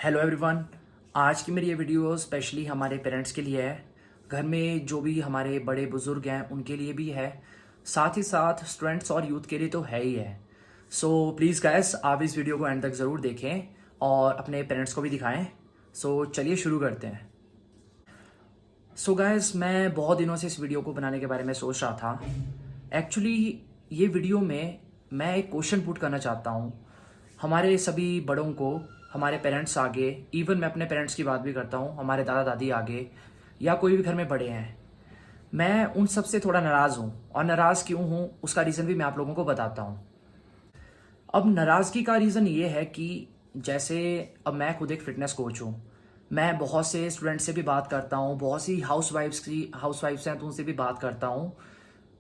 Hello everyone. आज की मेरी ये वीडियो स्पेशली हमारे पेरेंट्स के लिए है। घर में जो भी हमारे बड़े बुजुर्ग हैं उनके लिए भी है, साथ ही साथ स्टूडेंट्स और यूथ के लिए तो है ही है। सो प्लीज़ गाइस, आप इस वीडियो को एंड तक ज़रूर देखें और अपने पेरेंट्स को भी दिखाएं। सो चलिए शुरू करते हैं। सो गाइस, मैं बहुत दिनों से इस वीडियो को बनाने के बारे में सोच रहा था। एक्चुअली ये वीडियो में मैं एक क्वेश्चन पुट करना चाहता हूँ हमारे सभी बड़ों को, हमारे पेरेंट्स आगे। इवन मैं अपने पेरेंट्स की बात भी करता हूँ, हमारे दादा दादी आगे या कोई भी घर में बड़े हैं। मैं उन सब से थोड़ा नाराज़ हूँ, और नाराज़ क्यों हूँ उसका रीज़न भी मैं आप लोगों को बताता हूँ। अब नाराज़गी का रीज़न ये है कि जैसे अब मैं खुद एक फ़िटनेस कोच हूँ। मैं बहुत से स्टूडेंट से भी बात करता हूँ, बहुत सी हाउसवाइफ्स हैं तो उनसे भी बात करता हूँ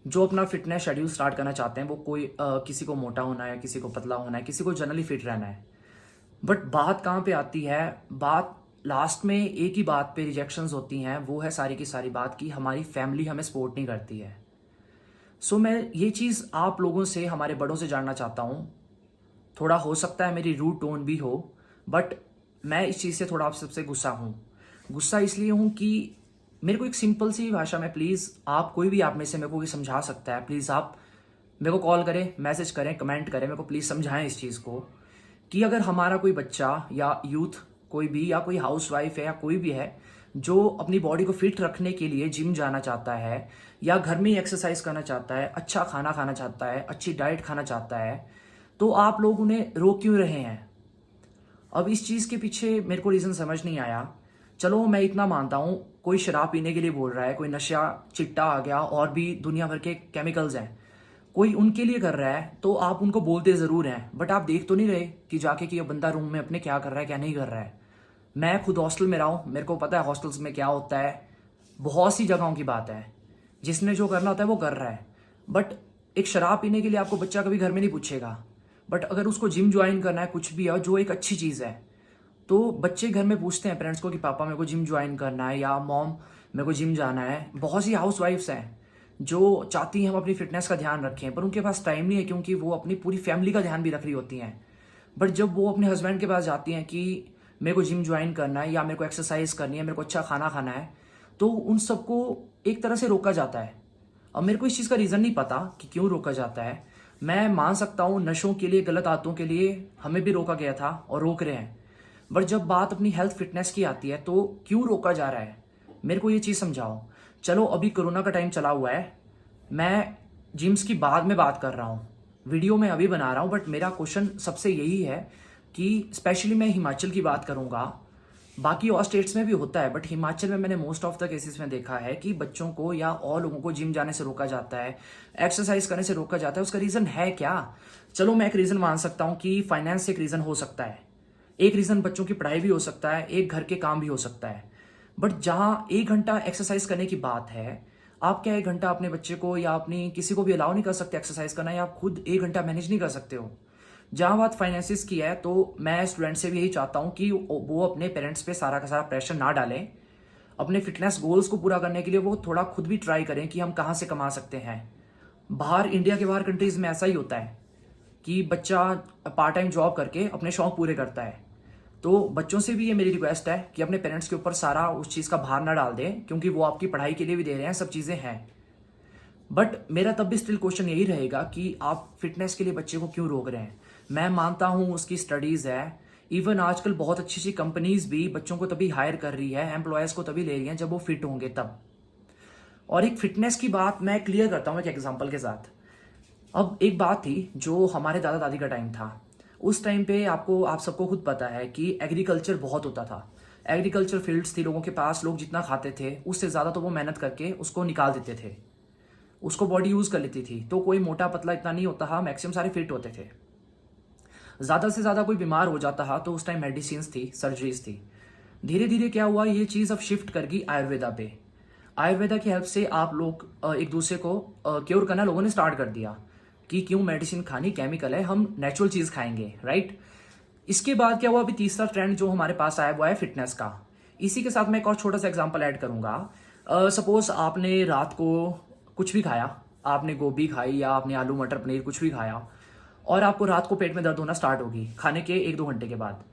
जो अपना फिटनेस शेड्यूल स्टार्ट करना चाहते हैं। वो कोई किसी को मोटा होना है, किसी को पतला होना है, किसी को जनरली फिट रहना है। बट बात कहाँ पे आती है? बात लास्ट में एक ही बात पे रिजेक्शंस होती हैं, वो है सारी की सारी बात कि हमारी फैमिली हमें सपोर्ट नहीं करती है। सो मैं ये चीज़ आप लोगों से, हमारे बड़ों से जानना चाहता हूँ। थोड़ा हो सकता है मेरी रूड टोन भी हो, बट मैं इस चीज़ से थोड़ा आप सबसे गुस्सा हूँ। गुस्सा इसलिए हूँ कि मेरे को एक सिंपल सी भाषा में, प्लीज़ आप कोई भी आप में से मेरे को ये समझा सकता है, प्लीज़ आप मेरे को कॉल करें, मैसेज करें, कमेंट करें, मेरे को प्लीज़ समझाएं इस चीज़ को कि अगर हमारा कोई बच्चा या यूथ कोई भी, या कोई हाउसवाइफ है या कोई भी है जो अपनी बॉडी को फिट रखने के लिए जिम जाना चाहता है या घर में ही एक्सरसाइज करना चाहता है, अच्छा खाना खाना चाहता है, अच्छी डाइट खाना चाहता है, तो आप लोग उन्हें रोक क्यों रहे हैं? अब इस चीज़ के पीछे मेरे को रीज़न समझ नहीं आया। चलो मैं इतना मानता हूँ, कोई शराब पीने के लिए बोल रहा है, कोई नशा चिट्टा आ गया और भी दुनिया भर के केमिकल्स हैं, कोई उनके लिए कर रहा है तो आप उनको बोलते ज़रूर हैं, बट आप देख तो नहीं रहे कि जाके कि ये बंदा रूम में अपने क्या कर रहा है, क्या नहीं कर रहा है। मैं खुद हॉस्टल में रहा हूँ, मेरे को पता है हॉस्टल्स में क्या होता है। बहुत सी जगहों की बात है, जिसने जो करना होता है वो कर रहा है। बट एक शराब पीने के लिए आपको बच्चा कभी घर में नहीं पूछेगा, बट अगर उसको जिम ज्वाइन करना है, कुछ भी है जो एक अच्छी चीज़ है, तो बच्चे घर में पूछते हैं पेरेंट्स को कि पापा मेरे को जिम ज्वाइन करना है, या मॉम मेरे को जिम जाना है। बहुत सी हाउस वाइफ्स हैं जो चाहती हैं हम अपनी फिटनेस का ध्यान रखें, पर उनके पास टाइम नहीं है क्योंकि वो अपनी पूरी फैमिली का ध्यान भी रख रही होती हैं। बट जब वो अपने हस्बैंड के पास जाती हैं कि मेरे को जिम ज्वाइन करना है या मेरे को एक्सरसाइज करनी है, मेरे को अच्छा खाना खाना है, तो उन सबको एक तरह से रोका जाता है। अब मेरे को इस चीज़ का रीज़न नहीं पता कि क्यों रोका जाता है। मैं मान सकता हूँ नशों के लिए, गलत आदतों के लिए हमें भी रोका गया था और रोक रहे हैं, बट जब बात अपनी हेल्थ फिटनेस की आती है तो क्यों रोका जा रहा है? मेरे को ये चीज़ समझाओ। चलो अभी कोरोना का टाइम चला हुआ है, मैं जिम्स की बाद में बात कर रहा हूँ, वीडियो में अभी बना रहा हूँ, बट मेरा क्वेश्चन सबसे यही है कि स्पेशली मैं हिमाचल की बात करूँगा, बाकी और स्टेट्स में भी होता है, बट हिमाचल में मैंने मोस्ट ऑफ द केसेस में देखा है कि बच्चों को या और लोगों को जिम जाने से रोका जाता है, एक्सरसाइज करने से रोका जाता है। उसका रीज़न है क्या? चलो मैं एक रीज़न मान सकता हूँ कि फाइनेंस एक रीज़न हो सकता है, एक रीज़न बच्चों की पढ़ाई भी हो सकता है, एक घर के काम भी हो सकता है। बट जहाँ 1 घंटा एक्सरसाइज करने की बात है, आप क्या 1 घंटा अपने बच्चे को या अपनी किसी को भी अलाउ नहीं कर सकते एक्सरसाइज करना, या आप खुद 1 घंटा मैनेज नहीं कर सकते हो? जहाँ बात फाइनेंसिस की है, तो मैं स्टूडेंट से भी यही चाहता हूँ कि वो अपने पेरेंट्स पे सारा का सारा प्रेशर ना डालें। अपने फिटनेस गोल्स को पूरा करने के लिए वो थोड़ा खुद भी ट्राई करें कि हम कहाँ से कमा सकते हैं। बाहर, इंडिया के बाहर कंट्रीज में ऐसा ही होता है कि बच्चा पार्ट टाइम जॉब करके अपने शौक पूरे करता है। तो बच्चों से भी ये मेरी रिक्वेस्ट है कि अपने पेरेंट्स के ऊपर सारा उस चीज़ का भार ना डाल दें, क्योंकि वो आपकी पढ़ाई के लिए भी दे रहे हैं, सब चीज़ें हैं। बट मेरा तब भी स्टिल क्वेश्चन यही रहेगा कि आप फिटनेस के लिए बच्चे को क्यों रोक रहे हैं? मैं मानता हूँ उसकी स्टडीज़ है, इवन आजकल बहुत अच्छी अच्छी कंपनीज भी बच्चों को तभी हायर कर रही है, एम्प्लॉयज़ को तभी ले रही हैं जब वो फिट होंगे तब। और एक फिटनेस की बात मैं क्लियर करता हूँ एक एग्जांपल के साथ। अब एक बात थी जो हमारे दादा दादी का टाइम था। उस टाइम पे आप सबको खुद पता है कि एग्रीकल्चर बहुत होता था। एग्रीकल्चर फील्ड्स थी लोगों के पास, लोग जितना खाते थे उससे ज़्यादा तो वो मेहनत करके उसको निकाल देते थे, उसको बॉडी यूज़ कर लेती थी। तो कोई मोटा पतला इतना नहीं होता था, मैक्सिमम सारे फिट होते थे। ज़्यादा से ज़्यादा कोई बीमार हो जाता था तो उस टाइम मेडिसिन थी, सर्जरीज थी। धीरे धीरे क्या हुआ, ये चीज़ अब शिफ्ट कर गई आयुर्वेदा पे। आयुर्वेदा की हेल्प से आप लोग एक दूसरे को क्योर करना लोगों ने स्टार्ट कर दिया कि क्यों मेडिसिन खानी, केमिकल है, हम नेचुरल चीज़ खाएंगे, राइट। इसके बाद क्या हुआ, अभी तीसरा ट्रेंड जो हमारे पास आया वो है फिटनेस का। इसी के साथ मैं एक और छोटा सा एग्जांपल ऐड करूंगा। सपोज आपने रात को कुछ भी खाया, आपने गोभी खाई या आपने आलू मटर पनीर कुछ भी खाया, और आपको रात को पेट में दर्द होना स्टार्ट होगी खाने के 1-2 घंटे के बाद।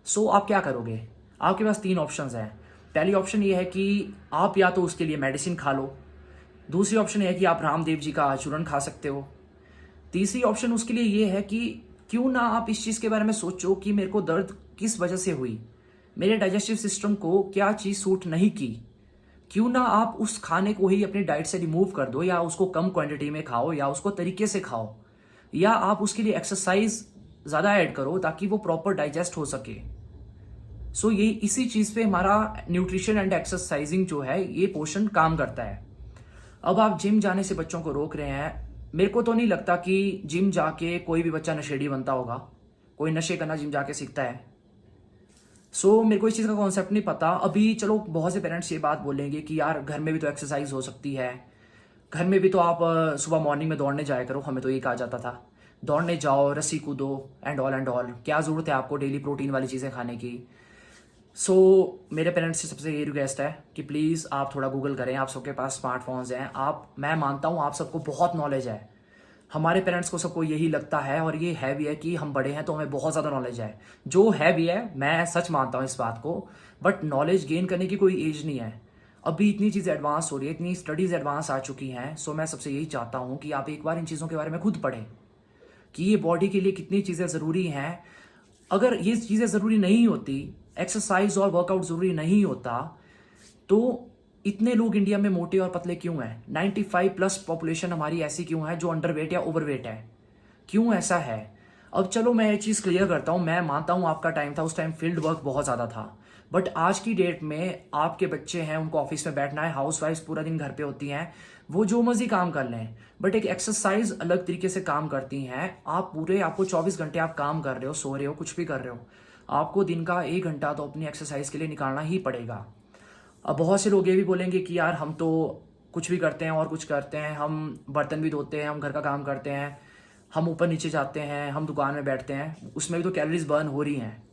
सो आप क्या करोगे? आपके पास 3 ऑप्शंस हैं। पहली ऑप्शन ये है कि आप या तो उसके लिए मेडिसिन खा लो। दूसरी ऑप्शन ये है कि आप रामदेव जी का चूरन खा सकते हो। तीसरी ऑप्शन उसके लिए ये है कि क्यों ना आप इस चीज़ के बारे में सोचो कि मेरे को दर्द किस वजह से हुई, मेरे डाइजेस्टिव सिस्टम को क्या चीज़ सूट नहीं की। क्यों ना आप उस खाने को ही अपनी डाइट से रिमूव कर दो, या उसको कम क्वांटिटी में खाओ, या उसको तरीके से खाओ, या आप उसके लिए एक्सरसाइज ज़्यादा ऐड करो ताकि वो प्रॉपर डाइजेस्ट हो सके। सो ये इसी चीज़ पे हमारा न्यूट्रिशन एंड एक्सरसाइजिंग जो है ये पोर्शन काम करता है। अब आप जिम जाने से बच्चों को रोक रहे हैं। मेरे को तो नहीं लगता कि जिम जाके कोई भी बच्चा नशेड़ी बनता होगा, कोई नशे करना जिम जाके सीखता है। मेरे को इस चीज़ का कॉन्सेप्ट नहीं पता अभी। चलो, बहुत से पेरेंट्स ये बात बोलेंगे कि यार घर में भी तो एक्सरसाइज हो सकती है, घर में भी तो आप सुबह मॉर्निंग में दौड़ने जाया करो, हमें तो ये कहा जाता था दौड़ने जाओ, रस्सी कूदो एंड ऑल, क्या ज़रूरत है आपको डेली प्रोटीन वाली चीज़ें खाने की। मेरे पेरेंट्स से सबसे यही रिक्वेस्ट है कि प्लीज़ आप थोड़ा गूगल करें। आप सबके पास स्मार्टफोन्स हैं, मैं मानता हूँ आप सबको बहुत नॉलेज है। हमारे पेरेंट्स को सबको यही लगता है, और ये है भी है, कि हम बड़े हैं तो हमें बहुत ज़्यादा नॉलेज है। जो है भी है, मैं सच मानता हूँ इस बात को। बट नॉलेज गेन करने की कोई एज नहीं है। अभी इतनी चीज़ें एडवांस हो रही है, इतनी स्टडीज़ एडवांस आ चुकी हैं। मैं सबसे यही चाहता हूँ कि आप एक बार इन चीज़ों के बारे में खुद पढ़ें कि ये बॉडी के लिए कितनी चीज़ें ज़रूरी हैं। अगर ये चीज़ें ज़रूरी नहीं होती, एक्सरसाइज और वर्कआउट ज़रूरी नहीं होता, तो इतने लोग इंडिया में मोटे और पतले क्यों हैं? 95+ पॉपुलेशन हमारी ऐसी क्यों है जो अंडरवेट या ओवरवेट है? क्यों ऐसा है? अब चलो मैं ये चीज़ क्लियर करता हूँ। मैं मानता हूँ आपका टाइम था, उस टाइम फील्ड वर्क बहुत ज़्यादा था। बट आज की डेट में आपके बच्चे हैं, उनको ऑफिस में बैठना है, हाउस वाइफ पूरा दिन घर पे होती हैं, वो जो मर्जी काम कर लें। बट एक एक्सरसाइज अलग तरीके से काम करती हैं। आपको 24 घंटे आप काम कर रहे हो, सो रहे हो, कुछ भी कर रहे हो, आपको दिन का 1 घंटा तो अपनी एक्सरसाइज के लिए निकालना ही पड़ेगा। अब बहुत से लोग ये भी बोलेंगे कि यार हम तो कुछ भी करते हैं और कुछ करते हैं, हम बर्तन भी धोते हैं, हम घर का काम करते हैं, हम ऊपर नीचे जाते हैं, हम दुकान में बैठते हैं, उसमें भी तो कैलोरीज बर्न हो रही हैं।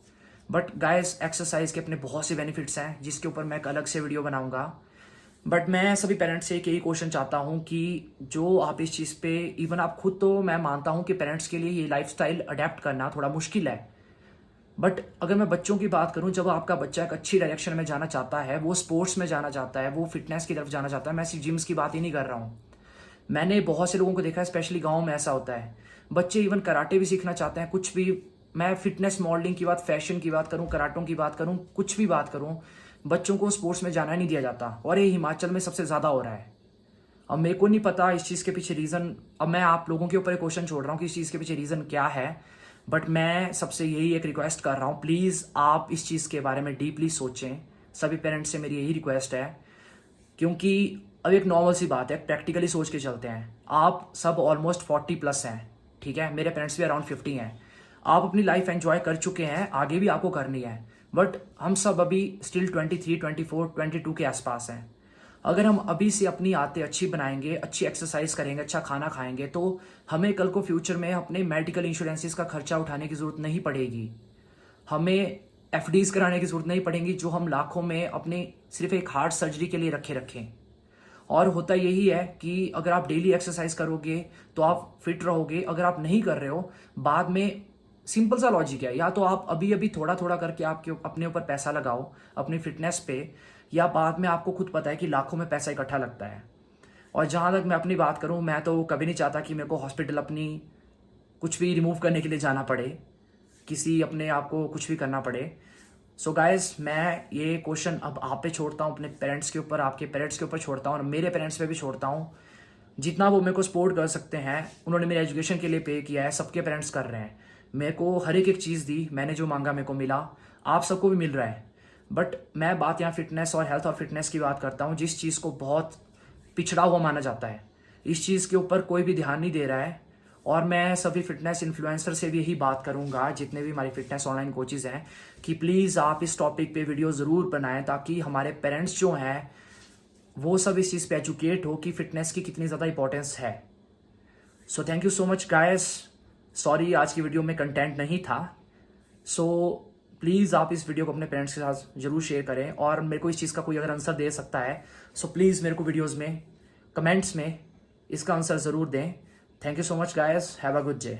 बट गाइस, एक्सरसाइज के अपने बहुत से बेनिफिट्स हैं जिसके ऊपर मैं एक अलग से वीडियो बनाऊंगा। बट मैं सभी पेरेंट्स से एक यही क्वेश्चन चाहता हूँ कि जो आप इस चीज़ पे, इवन आप खुद, तो मैं मानता हूँ कि पेरेंट्स के लिए ये लाइफस्टाइल अडेप्ट करना थोड़ा मुश्किल है। बट अगर मैं बच्चों की बात करूं, जब आपका बच्चा एक अच्छी डायरेक्शन में जाना चाहता है, वो स्पोर्ट्स में जाना चाहता है, वो फिटनेस की तरफ जाना चाहता है, मैं सिर्फ जिम्स की बात ही नहीं कर रहा हूँ। मैंने बहुत से लोगों को देखा है, स्पेशली गाँव में ऐसा होता है, बच्चे इवन कराटे भी सीखना चाहते हैं, कुछ भी। मैं फिटनेस, मॉडलिंग की बात, फैशन की बात करूँ, कराटों की बात करूँ, कुछ भी बात करूँ, बच्चों को स्पोर्ट्स में जाना नहीं दिया जाता। और ये हिमाचल में सबसे ज़्यादा हो रहा है। अब मेरे को नहीं पता इस चीज़ के पीछे रीज़न, अब मैं आप लोगों के ऊपर एक क्वेश्चन छोड़ रहा हूँ कि इस चीज़ के पीछे रीज़न क्या है। बट मैं सबसे यही एक रिक्वेस्ट कर रहा हूँ, प्लीज़ आप इस चीज़ के बारे में डीपली सोचें। सभी पेरेंट्स से मेरी यही रिक्वेस्ट है, क्योंकि अब एक नॉर्मल सी बात है, प्रैक्टिकली सोच के चलते हैं। आप सब ऑलमोस्ट 40+ हैं, ठीक है, मेरे पेरेंट्स भी अराउंड 50 हैं। आप अपनी लाइफ एंजॉय कर चुके हैं, आगे भी आपको करनी है। बट हम सब अभी स्टिल 23, 24, 22 के आसपास हैं। अगर हम अभी से अपनी आदतें अच्छी बनाएंगे, अच्छी एक्सरसाइज करेंगे, अच्छा खाना खाएंगे, तो हमें कल को फ्यूचर में अपने मेडिकल इंश्योरेंसेस का खर्चा उठाने की ज़रूरत नहीं पड़ेगी। हमें एफडीज कराने की ज़रूरत नहीं पड़ेगी, जो हम लाखों में अपने सिर्फ एक हार्ट सर्जरी के लिए रखें। और होता यही है कि अगर आप डेली एक्सरसाइज करोगे तो आप फिट रहोगे। अगर आप नहीं कर रहे हो, बाद में सिंपल सा लॉजिक है, या तो आप अभी अभी थोड़ा थोड़ा करके आपके अपने ऊपर पैसा लगाओ अपनी फिटनेस पे, या बाद में आपको खुद पता है कि लाखों में पैसा इकट्ठा लगता है। और जहाँ तक मैं अपनी बात करूँ, मैं तो कभी नहीं चाहता कि मेरे को हॉस्पिटल अपनी कुछ भी रिमूव करने के लिए जाना पड़े, किसी अपने आप को कुछ भी करना पड़े। गाइस, मैं ये क्वेश्चन अब आप पे छोड़ता हूँ, अपने पेरेंट्स के ऊपर, आपके पेरेंट्स के ऊपर छोड़ता हूँ, और मेरे पेरेंट्स पे भी छोड़ता हूँ। जितना वो मेरे को सपोर्ट कर सकते हैं, उन्होंने मेरे एजुकेशन के लिए पे किया है, सबके पेरेंट्स कर रहे हैं। मेरे को हर एक चीज़ दी, मैंने जो मांगा मेरे को मिला, आप सबको भी मिल रहा है। बट मैं बात यहाँ फिटनेस और हेल्थ और फिटनेस की बात करता हूँ, जिस चीज़ को बहुत पिछड़ा हुआ माना जाता है। इस चीज़ के ऊपर कोई भी ध्यान नहीं दे रहा है। और मैं सभी फिटनेस इन्फ्लुएंसर से भी यही बात करूंगा, जितने भी हमारी फिटनेस ऑनलाइन कोचेज़ हैं, कि प्लीज़ आप इस टॉपिक पे वीडियो ज़रूर बनाएं, ताकि हमारे पेरेंट्स जो हैं वो सब इस चीज़ पे एजुकेट हो कि फिटनेस की कितनी ज़्यादा इंपॉर्टेंस है। Thank you so much guys. Sorry आज की वीडियो में कंटेंट नहीं था। प्लीज़ आप इस वीडियो को अपने पेरेंट्स के साथ ज़रूर शेयर करें, और मेरे को इस चीज़ का कोई अगर आंसर दे सकता है, प्लीज़ मेरे को वीडियोज़ में, कमेंट्स में इसका आंसर ज़रूर दें। Thank you so much guys, have a good day.